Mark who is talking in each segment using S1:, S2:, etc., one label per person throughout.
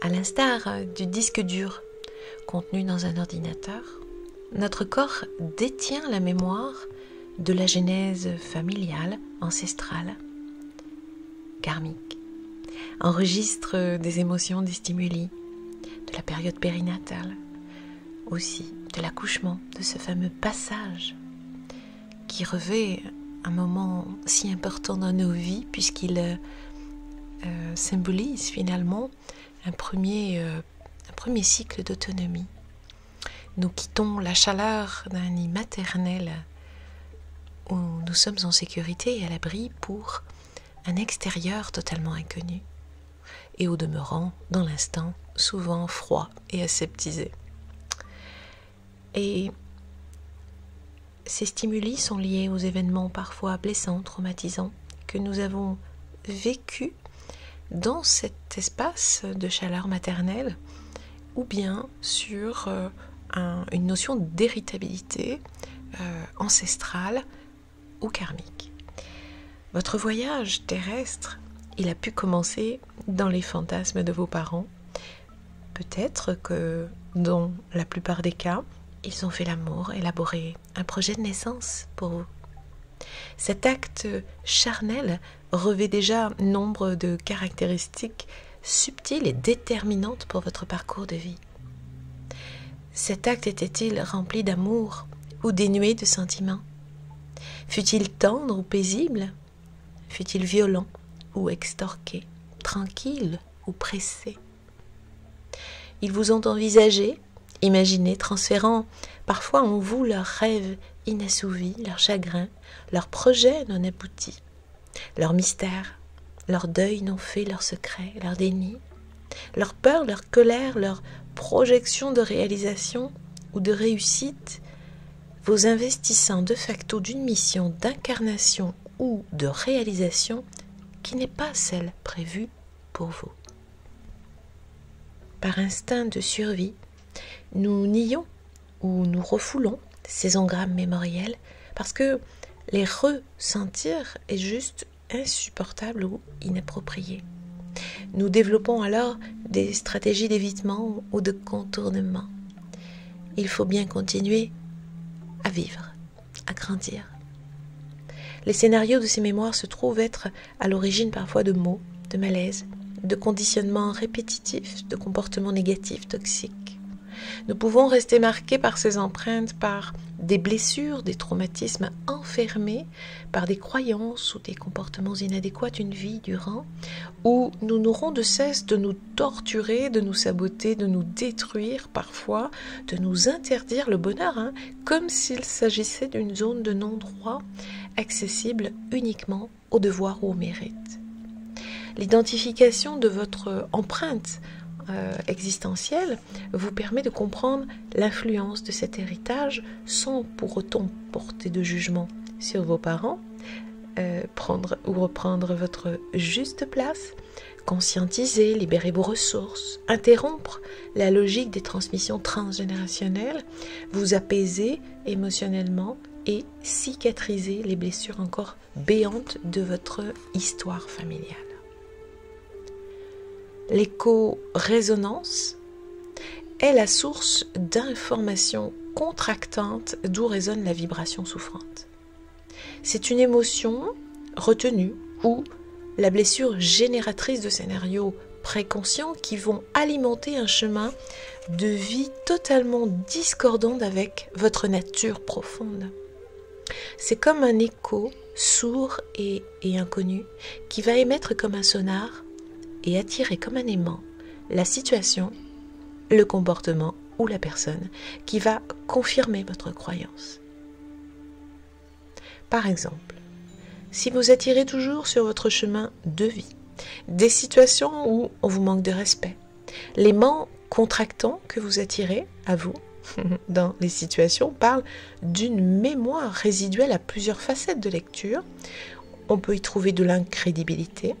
S1: À l'instar du disque dur contenu dans un ordinateur, notre corps détient la mémoire de la genèse familiale, ancestrale, karmique, enregistre des émotions, des stimuli, de la période périnatale, aussi de l'accouchement, de ce fameux passage qui revêt un moment si important dans nos vies puisqu'il symbolise finalement un premier cycle d'autonomie. Nous quittons la chaleur d'un nid maternel où nous sommes en sécurité et à l'abri pour un extérieur totalement inconnu et au demeurant, dans l'instant, souvent froid et aseptisé. Et ces stimuli sont liés aux événements parfois blessants, traumatisants que nous avons vécus dans cet espace de chaleur maternelle ou bien sur une notion d'héritabilité ancestrale ou karmique. Votre voyage terrestre, il a pu commencer dans les fantasmes de vos parents. Peut-être que dans la plupart des cas, ils ont fait l'amour, élaboré un projet de naissance pour vous. Cet acte charnel revêt déjà nombre de caractéristiques subtiles et déterminantes pour votre parcours de vie. Cet acte était-il rempli d'amour ou dénué de sentiments? Fut-il tendre ou paisible? Fut-il violent ou extorqué? Tranquille ou pressé? Ils vous ont envisagé, imaginé, transférant parfois en vous leurs rêves inassouvis, leurs chagrins, leurs projets non aboutis, leurs mystères, leurs deuils non faits, leurs secrets, leurs dénis, leurs peurs, leurs colères, leurs projections de réalisation ou de réussite, vous investissant de facto d'une mission d'incarnation ou de réalisation qui n'est pas celle prévue pour vous. Par instinct de survie, nous nions ou nous refoulons ces engrammes mémoriels parce que les ressentir est juste insupportable ou inapproprié. Nous développons alors des stratégies d'évitement ou de contournement. Il faut bien continuer à vivre, à grandir. Les scénarios de ces mémoires se trouvent être à l'origine parfois de maux, de malaises, de conditionnements répétitifs, de comportements négatifs, toxiques. Nous pouvons rester marqués par ces empreintes, par des blessures, des traumatismes enfermés, par des croyances ou des comportements inadéquats une vie durant, où nous n'aurons de cesse de nous torturer, de nous saboter, de nous détruire parfois, de nous interdire le bonheur, comme s'il s'agissait d'une zone de non-droit accessible uniquement au devoir ou au mérite. L'identification de votre empreinte existentielle vous permet de comprendre l'influence de cet héritage sans pour autant porter de jugement sur vos parents, prendre ou reprendre votre juste place, conscientiser, libérer vos ressources, interrompre la logique des transmissions transgénérationnelles, vous apaiser émotionnellement et cicatriser les blessures encore béantes de votre histoire familiale. L'écho-résonance est la source d'informations contractantes d'où résonne la vibration souffrante. C'est une émotion retenue ou la blessure génératrice de scénarios préconscients qui vont alimenter un chemin de vie totalement discordant avec votre nature profonde. C'est comme un écho sourd et inconnu qui va émettre comme un sonar et attirer comme un aimant la situation, le comportement ou la personne qui va confirmer votre croyance. Par exemple, si vous attirez toujours sur votre chemin de vie des situations où on vous manque de respect, l'aimant contractant que vous attirez à vous dans les situations parle d'une mémoire résiduelle à plusieurs facettes de lecture. On peut y trouver de l'incrédibilité,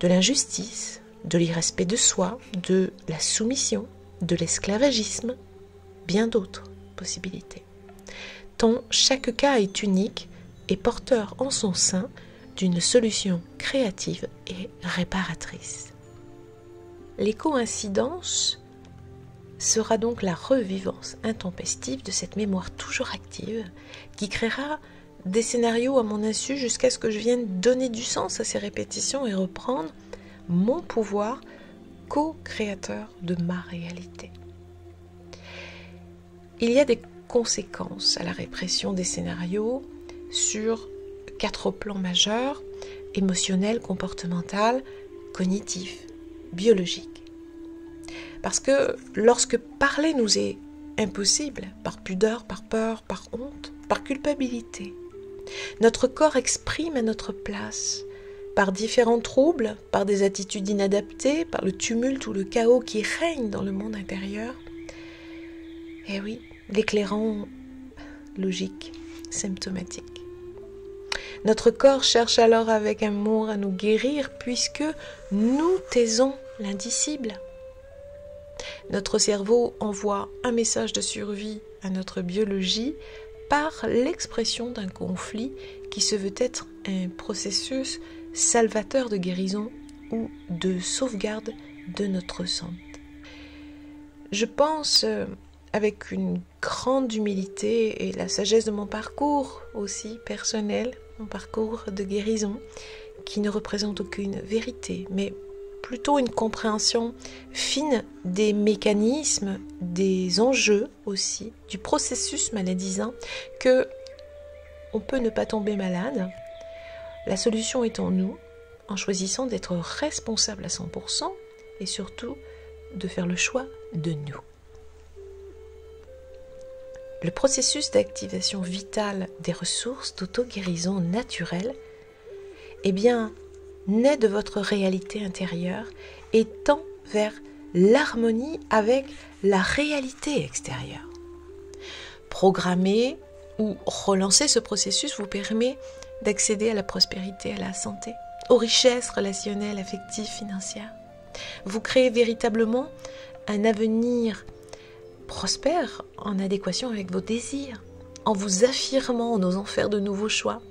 S1: de l'injustice, de l'irrespect de soi, de la soumission, de l'esclavagisme, bien d'autres possibilités. Tant chaque cas est unique et porteur en son sein d'une solution créative et réparatrice. Les coïncidences sera donc la revivance intempestive de cette mémoire toujours active qui créera des scénarios à mon insu jusqu'à ce que je vienne donner du sens à ces répétitions et reprendre mon pouvoir co-créateur de ma réalité. Il y a des conséquences à la répression des scénarios sur 4 plans majeurs: émotionnel, comportemental, cognitif, biologique. Parce que lorsque parler nous est impossible, par pudeur, par peur, par honte, par culpabilité, notre corps exprime à notre place, par différents troubles, par des attitudes inadaptées, par le tumulte ou le chaos qui règne dans le monde intérieur. Et oui, l'éclairant logique, symptomatique. Notre corps cherche alors avec amour à nous guérir puisque nous taisons l'indicible. Notre cerveau envoie un message de survie à notre biologie par l'expression d'un conflit qui se veut être un processus salvateur de guérison ou de sauvegarde de notre santé. Je pense avec une grande humilité et la sagesse de mon parcours aussi personnel, mon parcours de guérison, qui ne représente aucune vérité, mais plutôt une compréhension fine des mécanismes, des enjeux aussi, du processus maladisant, que on peut ne pas tomber malade. La solution est en nous, en choisissant d'être responsable à 100% et surtout de faire le choix de nous. Le processus d'activation vitale des ressources d'auto-guérison naturelle, naît de votre réalité intérieure et tend vers l'harmonie avec la réalité extérieure. Programmer ou relancer ce processus vous permet d'accéder à la prospérité, à la santé, aux richesses relationnelles, affectives, financières. Vous créez véritablement un avenir prospère en adéquation avec vos désirs, en vous affirmant, en osant faire de nouveaux choix.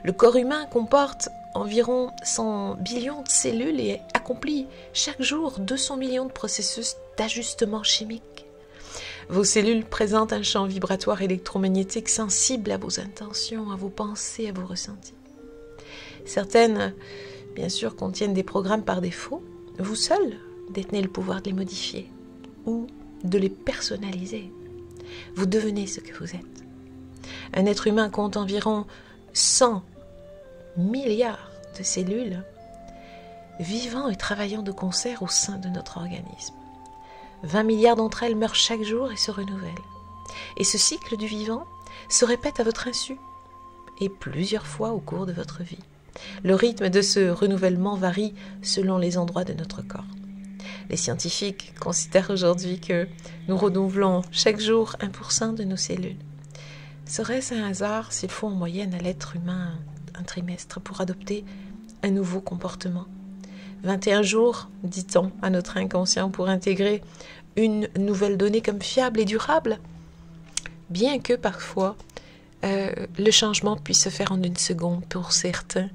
S1: Le corps humain comporte environ 100 billions de cellules et accomplit chaque jour 200 millions de processus d'ajustement chimique. Vos cellules présentent un champ vibratoire électromagnétique sensible à vos intentions, à vos pensées, à vos ressentis. Certaines, bien sûr, contiennent des programmes par défaut. Vous seul détenez le pouvoir de les modifier ou de les personnaliser. Vous devenez ce que vous êtes. Un être humain compte environ 100 milliards de cellules vivant et travaillant de concert au sein de notre organisme. 20 milliards d'entre elles meurent chaque jour et se renouvellent. Et ce cycle du vivant se répète à votre insu et plusieurs fois au cours de votre vie. Le rythme de ce renouvellement varie selon les endroits de notre corps. Les scientifiques considèrent aujourd'hui que nous renouvelons chaque jour 1% de nos cellules. Serait-ce un hasard s'il faut en moyenne à l'être humain un trimestre pour adopter un nouveau comportement? 21 jours, dit-on, à notre inconscient pour intégrer une nouvelle donnée comme fiable et durable. Bien que parfois, le changement puisse se faire en une seconde pour certains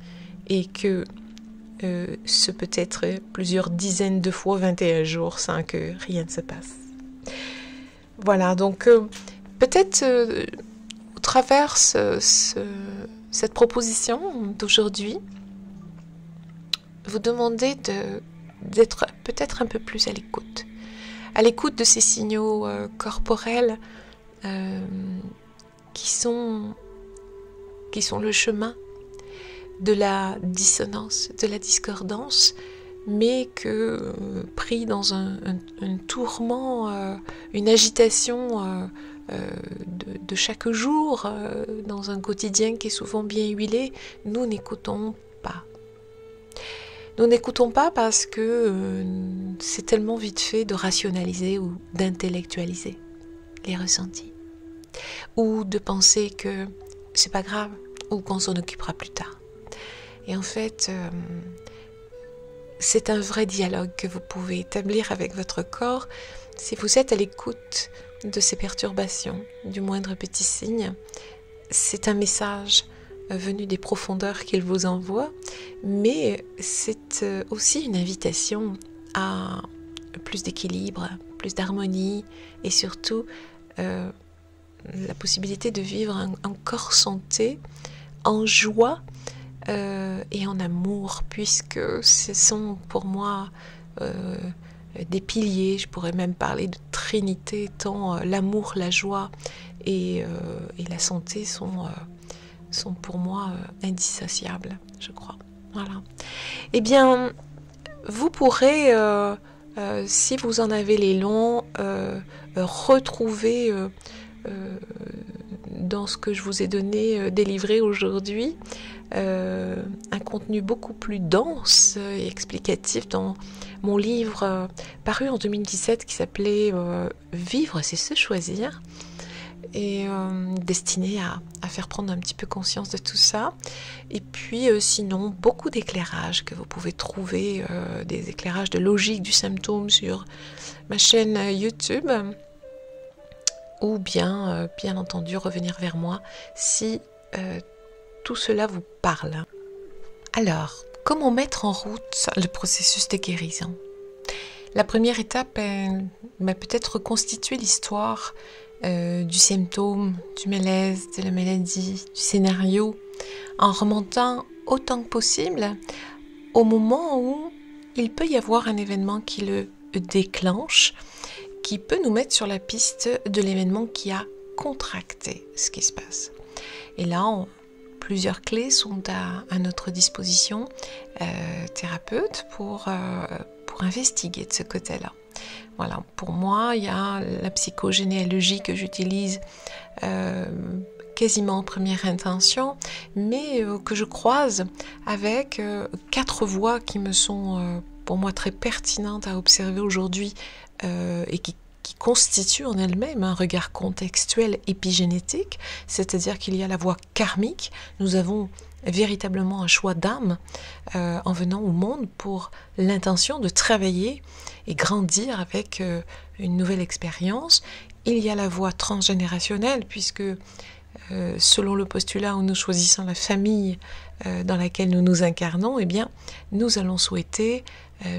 S1: et que ce peut être plusieurs dizaines de fois 21 jours sans que rien ne se passe. Voilà, donc peut-être au travers cette proposition d'aujourd'hui, vous demandez d'être peut-être un peu plus à l'écoute de ces signaux corporels qui sont le chemin de la dissonance, de la discordance, mais que pris dans un tourment, une agitation de chaque jour, dans un quotidien qui est souvent bien huilé, nous n'écoutons pas. Nous n'écoutons pas parce que c'est tellement vite fait de rationaliser ou d'intellectualiser les ressentis, ou de penser que c'est pas grave, ou qu'on s'en occupera plus tard. Et en fait, c'est un vrai dialogue que vous pouvez établir avec votre corps si vous êtes à l'écoute de ces perturbations, du moindre petit signe. C'est un message venu des profondeurs qu'il vous envoie, mais c'est aussi une invitation à plus d'équilibre, plus d'harmonie et surtout la possibilité de vivre un corps santé, en joie et en amour, puisque ce sont pour moi des piliers. Je pourrais même parler de trinité, tant l'amour, la joie et la santé sont pour moi indissociables, je crois. Voilà. Eh bien, vous pourrez, si vous en avez les longs, retrouver dans ce que je vous ai donné, délivré aujourd'hui, un contenu beaucoup plus dense et explicatif dans mon livre paru en 2017 qui s'appelait Vivre, c'est se choisir, et destiné à faire prendre un petit peu conscience de tout ça. Et puis sinon, beaucoup d'éclairages que vous pouvez trouver, des éclairages de logique du symptôme sur ma chaîne YouTube, ou bien, bien entendu, revenir vers moi si tout cela vous parle. Alors, comment mettre en route le processus de guérison? La première étape est peut-être reconstituer l'histoire du symptôme, du malaise, de la maladie, du scénario, en remontant autant que possible au moment où il peut y avoir un événement qui le déclenche, qui peut nous mettre sur la piste de l'événement qui a contracté ce qui se passe. Et là, plusieurs clés sont à notre disposition, thérapeute, pour investiguer de ce côté-là. Voilà, pour moi, il y a la psychogénéalogie que j'utilise quasiment en première intention, mais que je croise avec 4 voies qui me sont pour moi très pertinentes à observer aujourd'hui et qui constituent en elles-mêmes un regard contextuel épigénétique, c'est-à-dire qu'il y a la voie karmique. Nous avons véritablement un choix d'âme en venant au monde pour l'intention de travailler et grandir avec une nouvelle expérience. Il y a la voie transgénérationnelle, puisque selon le postulat où nous choisissons la famille dans laquelle nous nous incarnons, eh bien, nous allons souhaiter,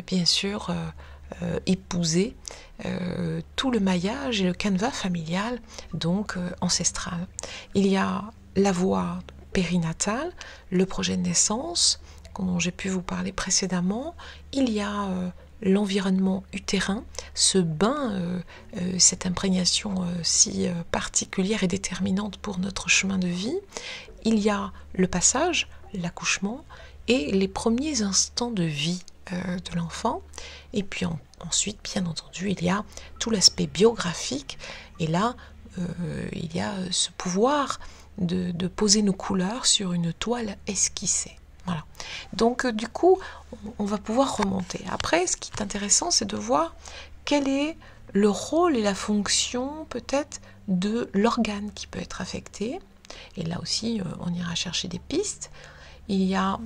S1: bien sûr, épouser tout le maillage et le canevas familial, donc ancestral. Il y a la voie périnatale, le projet de naissance, dont j'ai pu vous parler précédemment. Il y a l'environnement utérin, ce bain, cette imprégnation si particulière et déterminante pour notre chemin de vie. Il y a le passage, l'accouchement et les premiers instants de vie de l'enfant. Et puis ensuite, bien entendu, il y a tout l'aspect biographique. Et là, il y a ce pouvoir de poser nos couleurs sur une toile esquissée. Voilà. Donc du coup, on va pouvoir remonter. Après, ce qui est intéressant, c'est de voir quel est le rôle et la fonction peut-être de l'organe qui peut être affecté. Et là aussi, on ira chercher des pistes. Il y a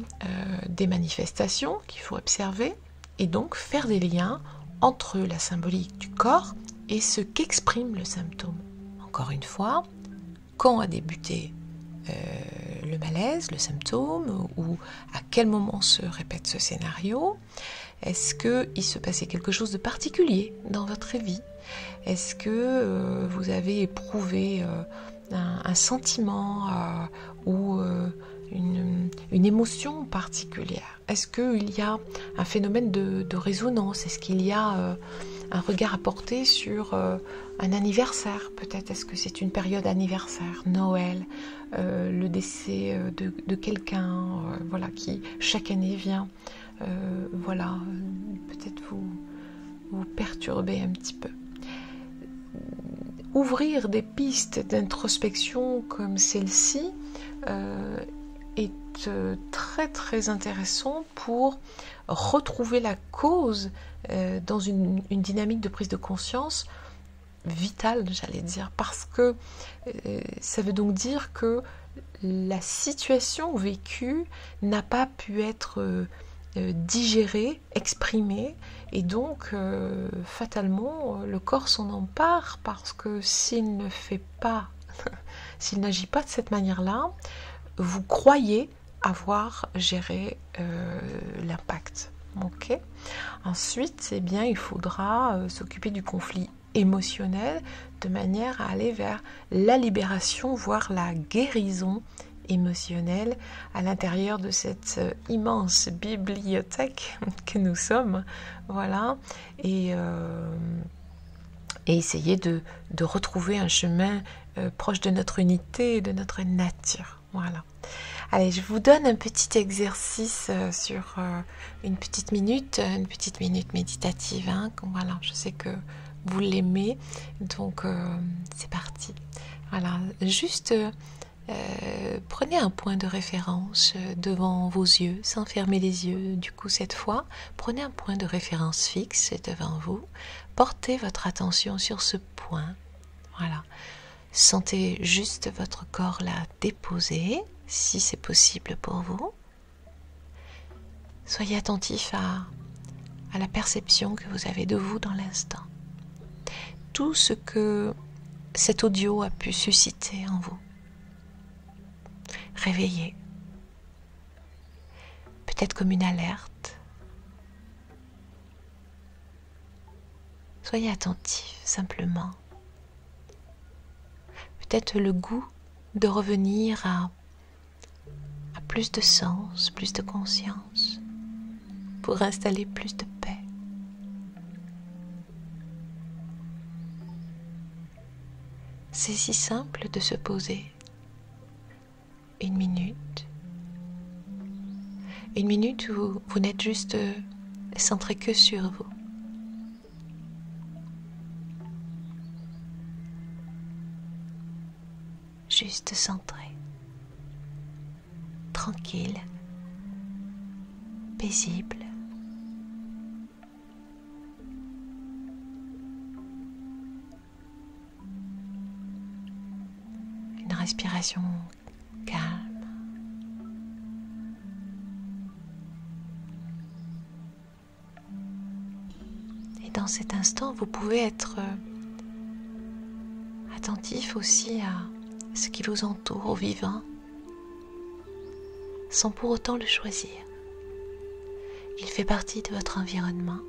S1: des manifestations qu'il faut observer et donc faire des liens entre la symbolique du corps et ce qu'exprime le symptôme. Encore une fois, quand a débuté le malaise, le symptôme, ou à quel moment se répète ce scénario? Est-ce qu'il se passait quelque chose de particulier dans votre vie? Est-ce que vous avez éprouvé un sentiment ou une émotion particulière? Est-ce qu'il y a un phénomène de résonance? Est-ce qu'il y a un regard à porter sur un anniversaire peut-être? Est-ce que c'est une période anniversaire, Noël, le décès de quelqu'un voilà, qui chaque année vient voilà, peut-être vous perturber un petit peu. Ouvrir des pistes d'introspection comme celle-ci est très très intéressant pour retrouver la cause dans une dynamique de prise de conscience vitale, j'allais dire, parce que ça veut donc dire que la situation vécue n'a pas pu être digérée, exprimée, et donc fatalement le corps s'en empare, parce que s'il ne fait pas, s'il n'agit pas de cette manière-là, vous croyez avoir géré l'impact. Ok. Ensuite, eh bien, il faudra s'occuper du conflit émotionnel de manière à aller vers la libération, voire la guérison émotionnelle à l'intérieur de cette immense bibliothèque que nous sommes. Voilà. Et essayer de retrouver un chemin proche de notre unité, de notre nature. Voilà. Allez, je vous donne un petit exercice sur une petite minute méditative. Hein. Voilà, je sais que vous l'aimez, donc c'est parti. Voilà, juste prenez un point de référence devant vos yeux, sans fermer les yeux. Du coup, cette fois, prenez un point de référence fixe devant vous. Portez votre attention sur ce point. Voilà. Sentez juste votre corps là déposé, si c'est possible pour vous. Soyez attentif à la perception que vous avez de vous dans l'instant. Tout ce que cet audio a pu susciter en vous. Réveillez. Peut-être comme une alerte. Soyez attentif simplement. Peut-être le goût de revenir à plus de sens, plus de conscience, pour installer plus de paix. C'est si simple de se poser une minute où vous n'êtes juste centré que sur vous. Juste centré, tranquille, paisible. Une respiration calme. Et dans cet instant, vous pouvez être attentif aussi à ce qui vous entoure, au vivant, sans pour autant le choisir. Il fait partie de votre environnement.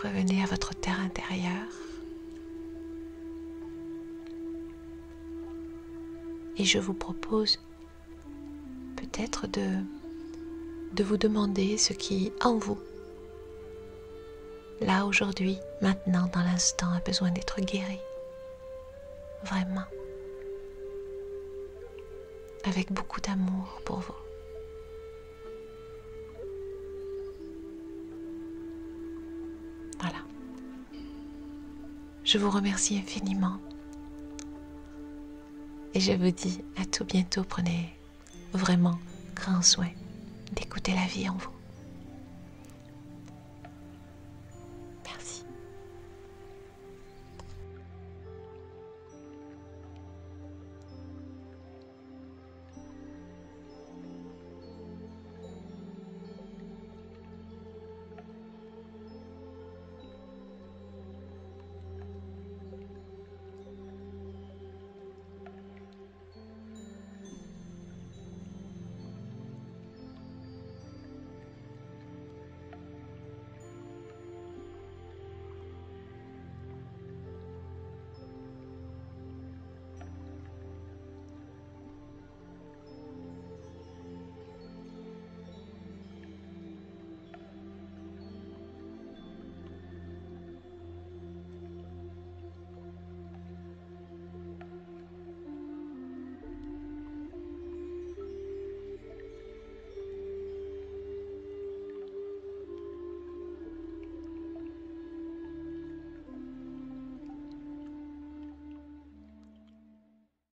S1: Revenez à votre terre intérieure. Et je vous propose peut-être de vous demander ce qui, en vous, là, aujourd'hui, maintenant, dans l'instant, a besoin d'être guéri. Vraiment. Avec beaucoup d'amour pour vous. Voilà. Je vous remercie infiniment. Et je vous dis à tout bientôt. Prenez vraiment grand soin d'écouter la vie en vous.